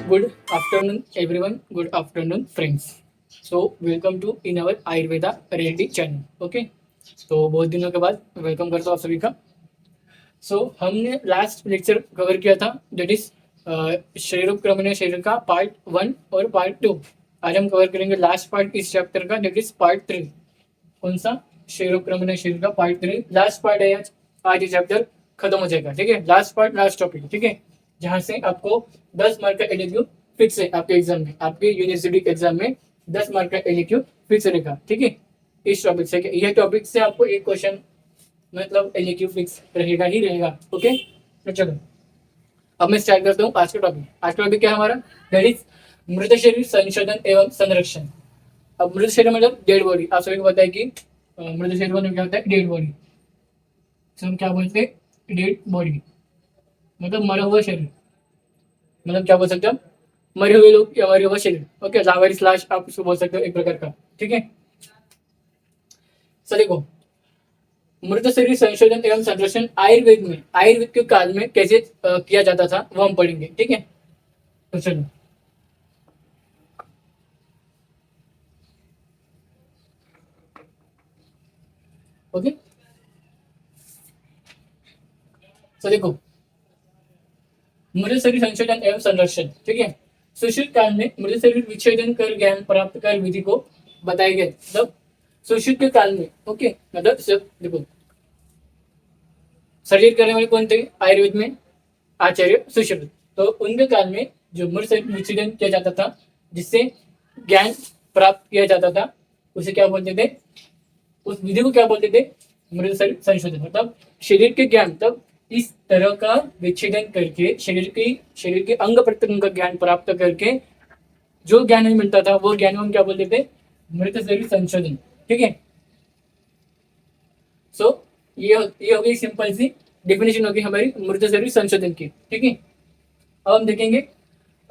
Good afternoon, everyone. Good afternoon, friends. So, welcome to in our Ayurveda reality channel. Okay. तो बहुत दिनों के बाद वेलकम करता हूँ आप सभी का. हमने लास्ट लेक्चर कवर किया था दैट इज शरीरोपक्रमण शरीर का पार्ट 1 और पार्ट 2. आज हम कवर करेंगे लास्ट पार्ट इस चैप्टर का दैट इज पार्ट 3. कौन सा? शरीरोपक्रमण शरीर का पार्ट 3 लास्ट पार्ट है. आज ये चैप्टर खत्म हो जाएगा. ठीक है, लास्ट पार्ट लास्ट टॉपिक. ठीक है, जहां से आपको 10 मार्क का एलक्यू फिक्स है आपके एग्जाम में. आपके यूनिवर्सिटी एग्जाम में 10 मार्क का एलक्यू फिक्स रहेगा. ठीक है, इस टॉपिक से यह टॉपिक से आपको एक क्वेश्चन मतलब एलक्यू फिक्स रहेगा ही रहेगा. ओके, तो चलो अब मैं स्टार्ट करता हूँ आज का टॉपिक. आज का टॉपिक क्या है हमारा? दैट इज मृत शरीर संशोधन एवं संरक्षण. अब मृत शरीर मतलब डेड बॉडी. आप सभी को पता है कि मृत शरीर मतलब क्या होता है? Dead body. हम क्या बोलते हैं? डेड बॉडी मतलब मरा हुआ शरीर. मतलब क्या बोल सकते हैं? मरे हुए लोग या मरे हुआ शरीर. ओके, लावारिस लाश आप उसको बोल सकते हो एक प्रकार का. ठीक है, सर देखो, मृत शरीर संशोधन एवं संरक्षण आयुर्वेद के काल में कैसे किया जाता था वो हम पढ़ेंगे. ठीक है, तो चलो ओके. तो देखो, मृत शरीर संशोधन एवं संरक्षण. ठीक है, सुश्रुत काल में मृत शरीर विच्छेदन कर ज्ञान प्राप्त कर विधि को बताए गए. मतलब सुश्रुत के काल में. ओके, मतलब सब देखो, सर्जरी करने वाले कौन थे आयुर्वेद में? आचार्य सुश्रुत. तो उनके काल में जो मृत शरीर विच्छेदन किया जाता था जिससे ज्ञान प्राप्त किया जाता था उसे क्या बोलते थे? उस विधि को क्या बोलते थे? मृत शरीर संशोधन. मतलब शरीर के ज्ञान, तब इस तरह का विच्छेदन करके शरीर के अंग प्रत्यंग का ज्ञान प्राप्त करके जो ज्ञान हमें मिलता था वो ज्ञान हम क्या बोलते थे? मृत शरीर संशोधन. ठीक है, सो ये हो गई सिंपल सी डेफिनेशन होगी हमारी मृत शरीर संशोधन की. ठीक है, अब हम देखेंगे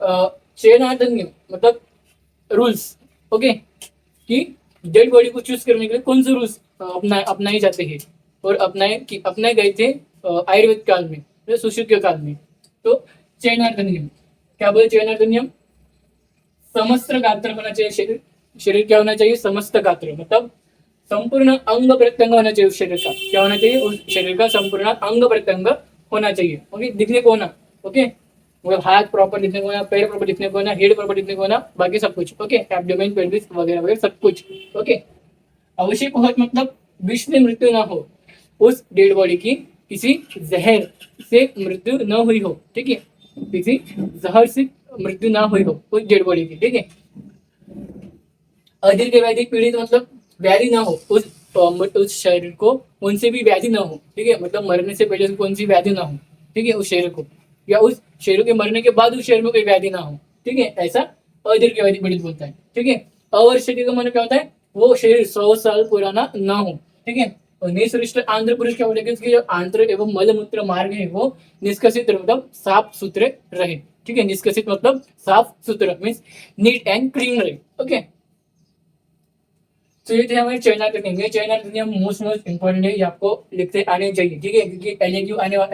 चयनार्थ नियम मतलब रूल्स. ओके, कि डेड बॉडी को चूज करने के लिए कौन से रूल्स अपनाए जाते हैं और अपनाए गए थे आयुर्वेद काल में, सुश्रुत के काल में. तो चयनार्थ नियम क्या बोले? चयनार्थ नियम समस्त गात्र होना चाहिए शरीर. शरीर क्या होना चाहिए? समस्त गात्र मतलब संपूर्ण अंग प्रत्यंग होना चाहिए. उस शरीर का क्या होना चाहिए? उस शरीर का संपूर्ण अंग प्रत्यंग होना चाहिए. ओके, दिखने को होना. ओके, मतलब हाथ प्रॉपर दिखने को होना, पैर प्रॉपर दिखने को होना, हेड प्रॉपर दिखने को होना, बाकी सब कुछ. ओके, एब्डोमेन, पेल्विस वगैरह वगैरह सब कुछ. ओके, आवश्यक हो मतलब विष में मृत्यु ना हो, उस डेड बॉडी की किसी जहर से मृत्यु न हुई हो. ठीक है, किसी जहर से मृत्यु ना हुई हो उस डेड बॉडी की. ठीक है, अदीर्घ व्याधि पीड़ित मतलब व्याधि ना हो उस शरीर को, उनसे भी व्याधि ना हो. ठीक है, मतलब मरने से पहले कौन सी व्याधि ना हो. ठीक है, उस शरीर को या उस शरीर के मरने के बाद उस शरीर में कोई व्याधि ना हो. ठीक है, ऐसा अदीर्घ व्याधि पीड़ित बोलता है. ठीक है, अवर्षित का मतलब क्या होता है? वो शरीर 100 साल पुराना ना हो. ठीक है, और निसृष्ट आंध्र पुरुष क्या बोलेंगे? उसके जो आंध्र एवं मलमूत्र मार्ग है वो निष्कसित मतलब साफ सुथरे रहे. ठीक है, निष्कसित मतलब साफ सुथरा मीन्स नीट एंड क्लीन रहे. ओके, तो ये थे हमारे चयनार्थ नियम. ये चयनार्थ नियम मोस्ट इंपॉर्टेंट है, ये आपको लिखते आने चाहिए. ठीक है, क्योंकि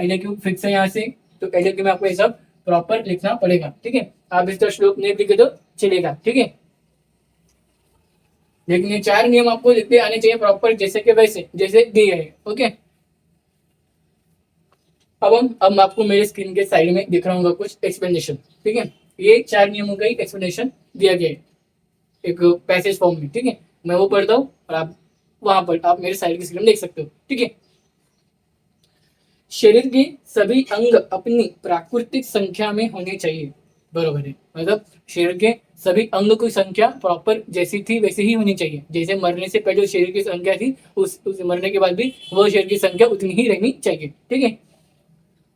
एलएक्यू फिक्स है यहाँ से, तो एलएक्यू में आपको ये सब प्रॉपर लिखना पड़ेगा. ठीक है, आप इस तरह श्लोक नहीं लिखे तो चलेगा. ठीक है, लेकिन ये 4 नियम आपको लिखते आने चाहिए प्रॉपर, जैसे कि वैसे जैसे दिए है. ओके, अब मैं आपको मेरे स्क्रीन के साइड में दिख रहा हूँ कुछ एक्सप्लेनेशन. ठीक है, ये 4 नियमों का ही एक्सप्लेनेशन दिया गया है एक पैसेज फॉर्म में. ठीक है, मैं वो पढ़ता हूँ और आप वहां पर आप मेरे साइड की स्क्रीन देख सकते हो. ठीक है, शरीर के सभी अंग अपनी प्राकृतिक संख्या में होने चाहिए. बरोबर है, मतलब शरीर के सभी अंग की संख्या प्रॉपर जैसी थी वैसी ही होनी चाहिए. जैसे मरने से पहले शरीर की संख्या थी उस मरने के बाद भी वो शरीर की संख्या उतनी ही रहनी चाहिए. ठीक है,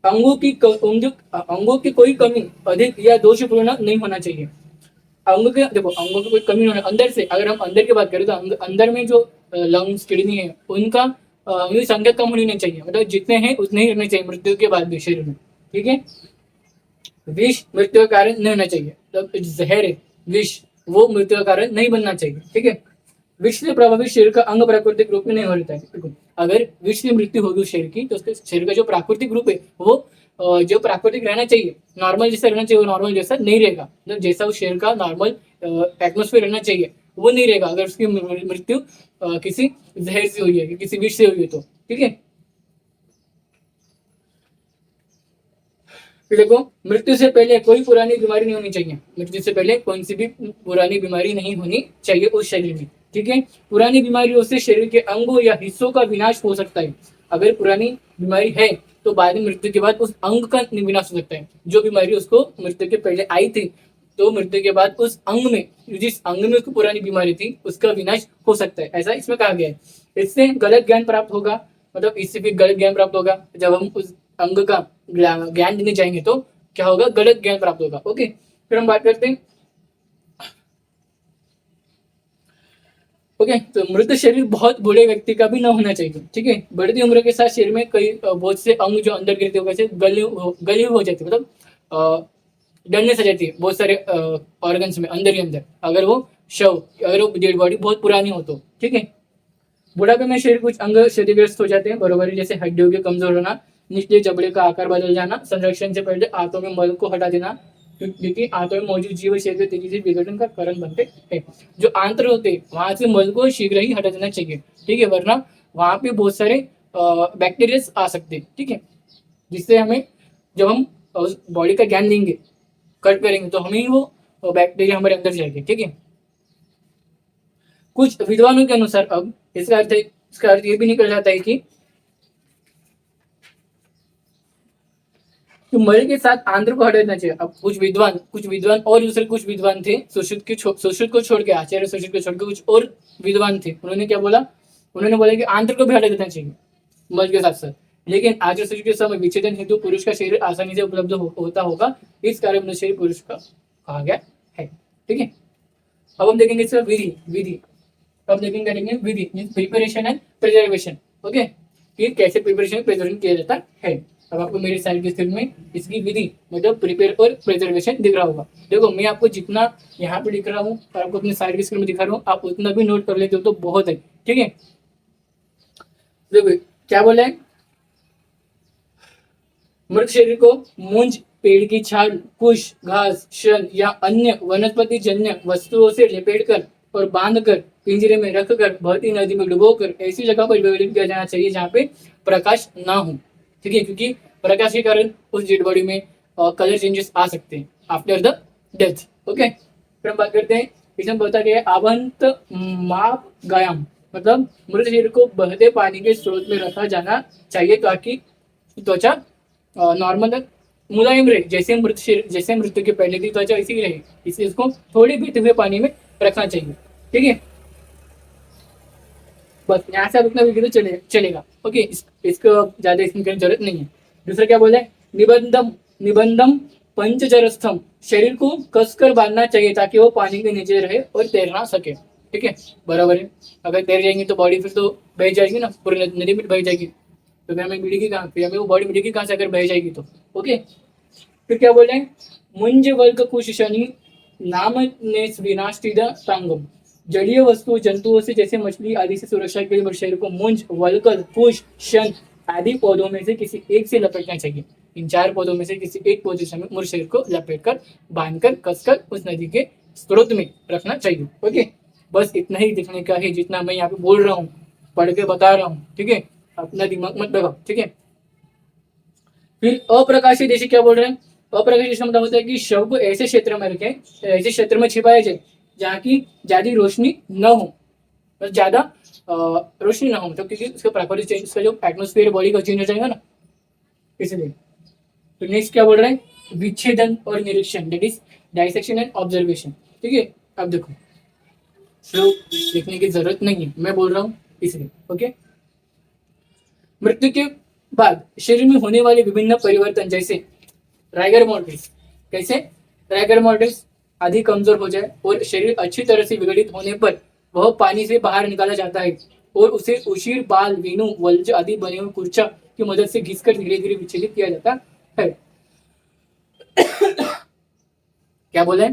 अंगों की कोई कमी अधिक या दोषपूर्ण नहीं होना चाहिए. अंगों की कोई कमी होना अंदर से, अगर हम अंदर की बात करें तो अंदर में जो लंग्स किडनी है उनका संख्या कम होनी नहीं चाहिए. मतलब जितने हैं उतने ही रहने चाहिए मृत्यु के बाद भी शरीर में. ठीक है, विष मृत्यु का कारण नहीं होना चाहिए. मतलब जहर है विष, वो मृत्यु का कारण नहीं बनना चाहिए. ठीक है, विष से प्रभावित शरीर का अंग प्राकृतिक रूप में नहीं हो रहता है. अगर विष से मृत्यु होगी उस शरीर की तो उसके शरीर का जो प्राकृतिक रूप है वो जो प्राकृतिक रहना चाहिए, नॉर्मल जैसा रहना चाहिए, वो नॉर्मल जैसा नहीं रहेगा। मतलब जैसा उस शेर का नॉर्मल एटमोस्फेयर रहना चाहिए वो नहीं रहेगा अगर उसकी मृत्यु किसी जहर से हुई है, किसी विष से हुई है तो। ठीक है, फिर देखो, मृत्यु से पहले कोई पुरानी बीमारी नहीं होनी चाहिए। मृत्यु से पहले कौन सी भी पुरानी बीमारी नहीं होनी चाहिए उस शरीर में। ठीक है, पुरानी बीमारियों से शरीर के अंगों या हिस्सों का विनाश हो सकता है। अगर पुरानी बीमारी है तो बाद में मृत्यु के बाद उस अंग का विनाश हो सकता है। जो बीमारी उसको मृत्यु के पहले आई थी तो मृत्यु के बाद उस अंग में, जिस अंग में उसको पुरानी बीमारी थी, उसका विनाश हो सकता है, ऐसा इसमें कहा गया है। इससे गलत ज्ञान प्राप्त होगा, मतलब इससे भी गलत ज्ञान प्राप्त होगा। जब हम उस अंग का ज्ञान लेने जाएंगे तो क्या होगा, गलत ज्ञान प्राप्त होगा। ओके, फिर हम बात करते हैं। ओके, तो मृत शरीर बहुत बूढ़े व्यक्ति का भी न होना चाहिए। ठीक है, बढ़ती उम्र के साथ शरीर में कई बहुत से अंग जो अंदर गिरते हुए गले हो जाते, मतलब डरने से जाती है बहुत सारे ऑर्गन्स में अंदर ही अंदर, अगर वो अगर वो डेड बॉडी बहुत पुरानी हो तो। ठीक है, बुढ़ापे में शरीर कुछ अंग क्षतिग्रस्त हो जाते हैं बरोबर, जैसे हड्डियों के कमजोर होना, निचले जबड़े का आकार बदल जाना, संरक्षण से पहले आंतों में मल को हटा देना, क्योंकि आंतों में मौजूद जीव शरीर तेजी से विघटन का कारण बनते हैं। जो आंत्र होते हैं वहां से मल को शीघ्र ही हटा देना चाहिए। ठीक है, वरना वहां पे बहुत सारे बैक्टीरिया आ सकते हैं। ठीक है, जिससे हमें, जब हम उस बॉडी का ज्ञान लेंगे, कट करेंगे, तो हमें वो बैक्टीरिया हमारे अंदर जाएंगे। ठीक है, कुछ विद्वानों के अनुसार अब इसका अर्थ ये भी निकल जाता है कि तो मल के साथ आंध्र को हटा देना चाहिए। अब कुछ विद्वान और दूसरे कुछ विद्वान थे, सुश्रुत को छोड़ के, आचार्य सुश्रुत को छोड़ के कुछ और विद्वान थे, उन्होंने क्या बोला, उन्होंने बोला कि आंध्र को भी हटा देना चाहिए मल के साथ साथ। लेकिन आचार्य सुश्रुत के समय विच्छेदन हेतु पुरुष का शरीर आसानी से उपलब्ध होता होगा, इस कारण मनुष्य शरीर पुरुष का कहा गया है। ठीक है, अब हम देखेंगे इसका विधि अब करेंगे विधि means preparation and preservation. Okay, कि कैसे प्रिपरेशन प्रिजर्वेशन किया जाता है। अब आपको मेरे साइड की स्क्रीन में इसकी विधि मतलब प्रिपेयर और प्रिजर्वेशन दिख रहा होगा। देखो, मैं आपको जितना यहाँ पे दिख रहा हूँ और आपको अपने साइड की स्क्रीन में दिखा रहा हूँ, आप उतना भी नोट कर लेते हो तो बहुत है। ठीक है, देखो क्या बोला है, मृत शरीर को मूंज, पेड़ की छाल, कुश, घास, शन या अन्य वनस्पति जन्य वस्तुओं से लपेटकर और बांधकर पिंजरे में रखकर बहती नदी में डुबोकर ऐसी जगह पर विवेलित किया जाना चाहिए जहाँ पे प्रकाश ना हो। ठीक है, क्योंकि प्रकाश के कारण उस डेड बॉडी में कलर चेंजेस आ सकते हैं आफ्टर द डेथ। ओके, फिर हम बात करते हैं, इसमें बताया गया आवंत माप गायम, मतलब मृत शरीर को बहते पानी के स्रोत में रखा जाना चाहिए ताकि त्वचा नॉर्मल मुलायम रहे, जैसे मृत्यु के पहले की त्वचा इसी रहे, इसलिए इसको थोड़ी बहते हुए पानी में रखना चाहिए। ठीक है, बस यहाँ से आप इतना भी तो चलेगा। ओके, इसको ज्यादा इसमें करने की जरूरत नहीं है। दूसरा क्या बोला है, निबंधम पंचजरस्थम, शरीर को कसकर बांधना चाहिए ताकि वो पानी के नीचे रहे और तैरना सके। ठीक है, बराबर है, अगर तैर जाएंगे तो बॉडी फिर तो बह जाएगी ना, पूरी नदी में बह जाएगी, तो फिर हमें मिलेगी कहाँ, फिर हमें वो बॉडी मिलेगी कहाँ से अगर बह जाएगी तो। ओके, फिर क्या बोले, मुंज वर्ग कुश शनि नाम ने विनाशिद तांगम, जलीय वस्तु जंतुओं से जैसे मछली आदि से सुरक्षा के लिए शरीर को मुंज, वल्कल, कुश, शन आदि पौधों में से किसी एक से लपेटना चाहिए। इन 4 पौधों में से किसी एक पोजीशन में मुर्श शरीर को लपेटकर बांधकर कसकर उस नदी के स्रोत में रखना चाहिए। ओके, बस इतना ही दिखने का है जितना मैं यहाँ पे बोल रहा हूँ, पढ़ के बता रहा हूँ। ठीक है, अपना दिमाग मत लगाओ। ठीक है, फिर अप्रकाशित देशी क्या बोल रहे हैं, अप्रकाशित क्षमता होता है कि शव को ऐसे क्षेत्र में रखें, ऐसे क्षेत्र में छिपाया जाए जहाँ की ज्यादा रोशनी न हो, ज्यादा रोशनी ना हो, तो क्योंकि उसका प्राकृतिक चेंज, उसका जो एटमोस्फेयर बॉडी का चेंज हो जाएगा ना, इसलिए। तो नेक्स्ट क्या बोल रहे हैं, विच्छेदन और निरीक्षण, that is dissection and observation. ठीक है, अब देखो, तो लिखने की जरूरत नहीं है, मैं बोल रहा हूँ इसलिए। ओके, मृत्यु के बाद शरीर में होने वाले विभिन्न परिवर्तन जैसे राइगर मॉर्टिस, कैसे राइगर मॉर्टिस आदि कमजोर हो जाए और शरीर अच्छी तरह से विघटित होने पर वह पानी से बाहर निकाला जाता है और उसे उशीर, बाल, वेणु, वल्ज आदि बने हुए कुर्चा की मदद से घिसकर धीरे धीरे विच्छेदित किया जाता है। क्या बोले,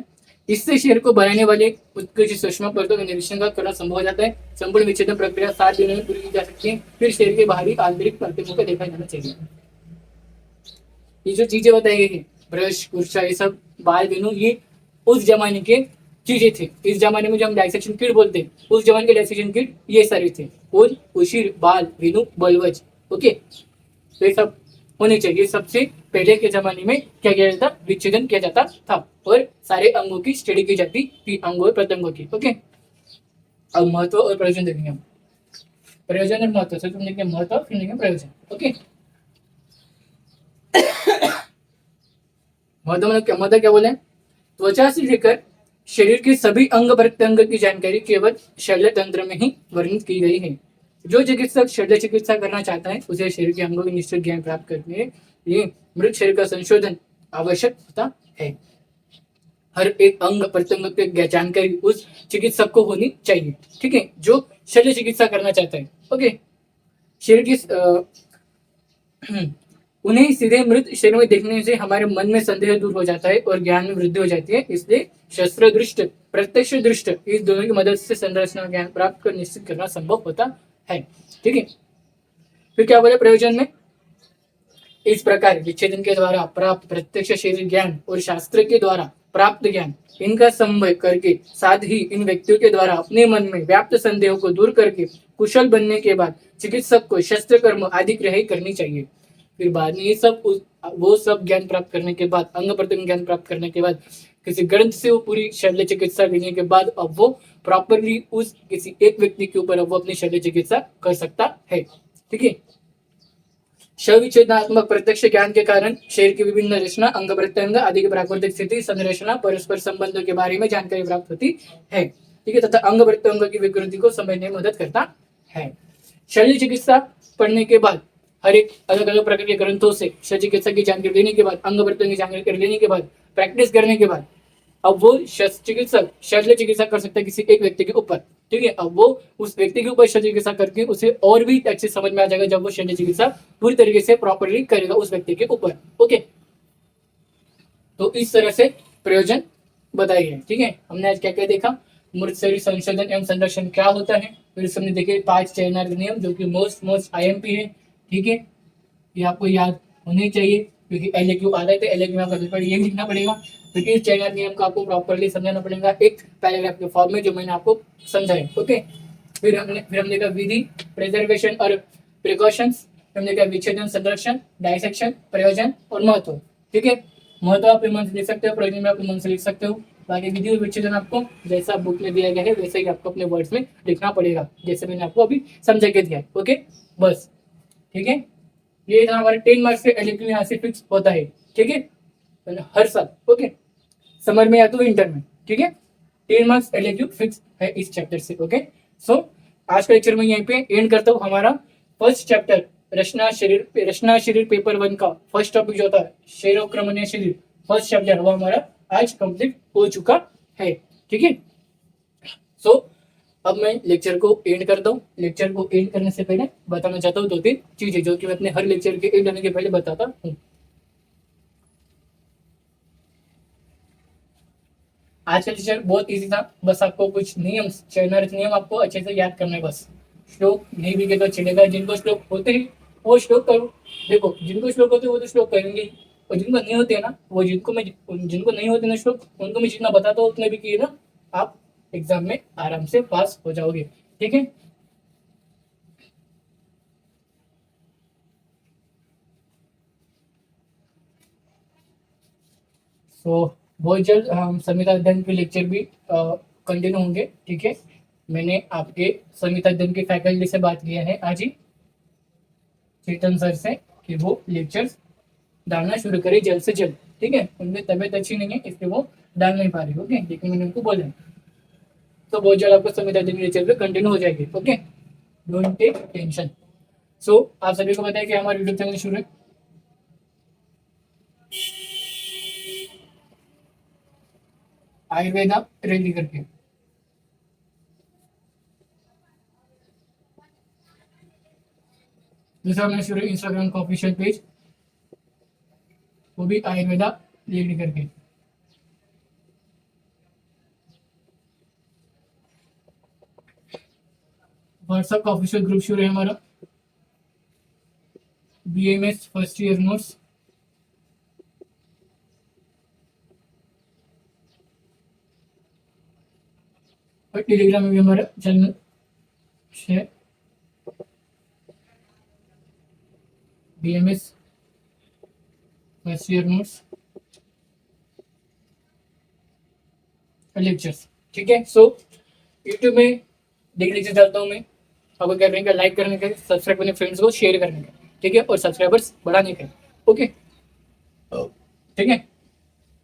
इससे शरीर को बनाने वाले उत्कृष्ट सूक्ष्म परतों के निरीक्षण का करना संभव हो जाता है। संपूर्ण विच्छेदन प्रक्रिया 7 दिनों में पूरी की जा सकती है। फिर शरीर के बाहरी आंतरिक प्रतिमों को देखा जाना चाहिए। ये जो चीजें बताई गई है, ब्रश, कुर्सा, ये सब बाल वेनु, ये उस जमाने के चीजें थे। इस जमाने में जो हम डाइसेक्शन किट बोलते हैं, उस जमाने के डाइसेक्शन किट ये सारे थे। और उशीर, बाल, वेनु, बलवज, ओके, तो ये सब होने चाहिए। सबसे पहले के जमाने में क्या किया जाता, विच्छेदन किया जाता था और सारे अंगों की स्टडी की जाती थी, अंगों और प्रत्यंगों की। ओके, अब महत्व और प्रयोजन देखेंगे हम। प्रयोजन और महत्व, सबसे पहले देखेंगे महत्व, फिर देखेंगे प्रयोजन। ओके, महत्व मतलब क्या, महत्व क्या बोले, त्वचा से लेकर शरीर के सभी अंग प्रत्यंग की जानकारी केवल शल्य तंत्र में ही वर्णित की गई है। जो चिकित्सक शल्य चिकित्सा करना चाहता है, उसे शरीर के अंगों की निश्चित ज्ञान प्राप्त करने के लिए मृत शरीर का संशोधन आवश्यक होता है। हर एक अंग प्रत्यंग की जानकारी उस चिकित्सक को होनी चाहिए, ठीक है, जो शल्य चिकित्सा करना चाहता है। ओके, शरीर की उन्हें सीधे मृत शरीर में देखने से हमारे मन में संदेह दूर हो जाता है और ज्ञान में वृद्धि हो जाती है। इसलिए शस्त्र दृष्ट, प्रत्यक्ष दृष्ट, इस दोनों की मदद से संरचना ज्ञान प्राप्त कर निश्चित करना संभव होता है। ठीक है, फिर क्या बोले प्रयोजन में, इस प्रकार विच्छेदन के द्वारा प्राप्त प्रत्यक्ष शरीर ज्ञान और शास्त्र के द्वारा प्राप्त ज्ञान, इनका समन्वय करके साथ ही इन व्यक्तियों के द्वारा अपने मन में व्याप्त संदेहों को दूर करके कुशल बनने के बाद चिकित्सक को शस्त्र कर्म आदि ग्रहण करनी चाहिए। फिर बाद में ये सब वो सब ज्ञान प्राप्त करने के बाद, अंग प्रत्यंग ज्ञान प्राप्त करने के बाद, किसी ग्रंथ से वो पूरी शल्य चिकित्सा लेने के बाद अब वो प्रॉपरली उस किसी एक व्यक्ति के ऊपर अब वो अपनी शल्य चिकित्सा कर सकता है। ठीक है, शवविच्छेदनात्मक प्रत्यक्ष ज्ञान के कारण शरीर की विभिन्न रचना, अंग प्रत्यंग आदि की प्राकृतिक स्थिति, संरचना, परस्पर संबंधों के बारे में जानकारी प्राप्त होती है। ठीक है, तथा अंग प्रत्यंग की विकृति को समझने में मदद करता है। शल्य चिकित्सा पढ़ने के बाद, हर एक अलग अलग प्रकार के ग्रंथों से शल्य चिकित्सा की जानकारी लेने के बाद, अंग प्रत्यंग की जानकारी लेने के बाद, प्रैक्टिस करने के बाद, अब वो चिकित्सक शल्य चिकित्सा कर सकता है किसी एक व्यक्ति के ऊपर। ठीक है, अब वो उस व्यक्ति के ऊपर शल्य चिकित्सा करके उसे और भी अच्छे समझ में आ जाएगा जब वो शल्य चिकित्सा पूरी तरीके से प्रॉपरली करेगा उस व्यक्ति के ऊपर। ओके, तो इस तरह से प्रयोजन बताए गए। ठीक है, हमने आज क्या क्या देखा, मृत शरीर संशोधन एवं संरक्षण क्या होता है, फिर हमने देखे 5 चयनार्थ नियम जो कि मोस्ट आईएमपी है। ठीक है, ये आपको याद होने चाहिए क्योंकि एलएक्यू आ रहे थे, एलएक्यू में आपको ये लिखना पड़ेगा। तो इस चयनार्थ नियम को आपको प्रॉपरली समझाना पड़ेगा एक पैराग्राफ के फॉर्म में जो मैंने आपको समझाया। ओके, फिर हमने देखा विधि, प्रिजर्वेशन और प्रिकॉशंस, हमने देखा विच्छेदन, संरक्षण, डाइसेक्शन, प्रयोजन और महत्व। ठीक है, महत्व आप मन से लिख सकते हो, प्रयोजन में आप मन से लिख सकते हो। बाकी विधि और विच्छेदन आपको जैसा बुक में दिया गया है वैसे ही आपको अपने वर्ड्स में लिखना पड़ेगा, जैसे मैंने आपको अभी समझा के दिया है। ओके, बस ठीक है, ये था हमारे 10 मार्क्स के एलएक्यू यहाँ से फिक्स होता है। ठीक है, हर साल। ओके, समर में या तो विंटर में। ठीक है, 10 मार्क्स एलएक्यू फिक्स है इस चैप्टर से। ओके, सो आज का लेक्चर में यहीं पे एंड करता हूँ। हमारा फर्स्ट चैप्टर रचना शरीर पेपर 1 का फर्स्ट टॉपिक जो था शरीरोक्रमणीय शरीर, फर्स्ट चैप्टर वो हमारा आज कंप्लीट हो चुका है। ठीक है, सो अब मैं लेक्चर को एंड करता हूँ। लेक्चर को एंड करने से पहले बताना चाहता हूँ 2-3 चीजें जो कि मैं अपने हर लेक्चर के एंड होने के पहले बताता हूँ। आज का लेक्चर बहुत इजी था, बस आपको कुछ नियम, चयनार्थ नियम आपको अच्छे से याद करना है बस। श्लोक नहीं भी तो चलेगा, जिनको श्लोक होते हैं वो श्लोक करो। देखो जिनको श्लोक होते हैं वो तो श्लोक करेंगे, और जिनको नहीं होते हैं ना, वो जिनको नहीं होते ना श्लोक, उनको मैं जितना बताता हूँ उतने भी किए ना, आप एग्जाम में आराम से पास हो जाओगे। ठीक है, सो बहुत जल्द हम संहिता अध्ययन के लेक्चर भी कंटिन्यू होंगे। ठीक है, मैंने आपके संहिता अध्ययन के फैकल्टी से बात किया है आज ही, चेतन सर से, कि वो लेक्चर्स डालना शुरू करें जल्द से जल्द। ठीक है, उनकी तबीयत अच्छी नहीं है इसलिए वो डाल नहीं पा रही। ओके, लेकिन मैंने उनको बोला तो बहुत जल्द आपको संहिता अध्ययन के लेक्चर पे कंटिन्यू हो जाएगी। Okay, don't take tension. So आप सभी को बताया कि हमारा यूट्यूब चैनल शुरू है आयुर्वेदा रेडी करके। दूसरा मैंने शुरू इंस्टाग्राम का ऑफिशियल पेज, वो भी आयुर्वेदा रेडी करके। व्हाट्सएप का ऑफिशियल ग्रुप शुरू है हमारा, बीएमएस फर्स्ट ईयर नोट्स। और टेलीग्राम में भी हमारा चैनल है BMS first year notes lectures. ठीक है, सो यूट्यूब में डेली लेक्चर डालता हूँ मैं, आपको क्या करने का, लाइक करने का, सब्सक्राइब करने, फ्रेंड्स को शेयर करने का, ठीक है, और सब्सक्राइबर्स बढ़ाने का। ओके, ठीक है।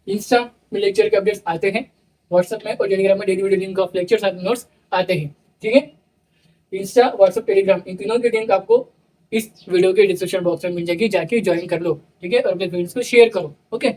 इंस्टा में लेक्चर के अपडेट्स आते हैं, व्हाट्सएप में और टेलीग्राम में daily video link of lectures और नोट्स आते हैं। ठीक है, इंस्टा, व्हाट्सएप, टेलीग्राम, इन तीनों की लिंक आपको इस वीडियो के डिस्क्रिप्शन बॉक्स में मिल जाएगी, जाके ज्वाइन कर लो। ठीक है, और अपने फ्रेंड्स को शेयर करो। ओके।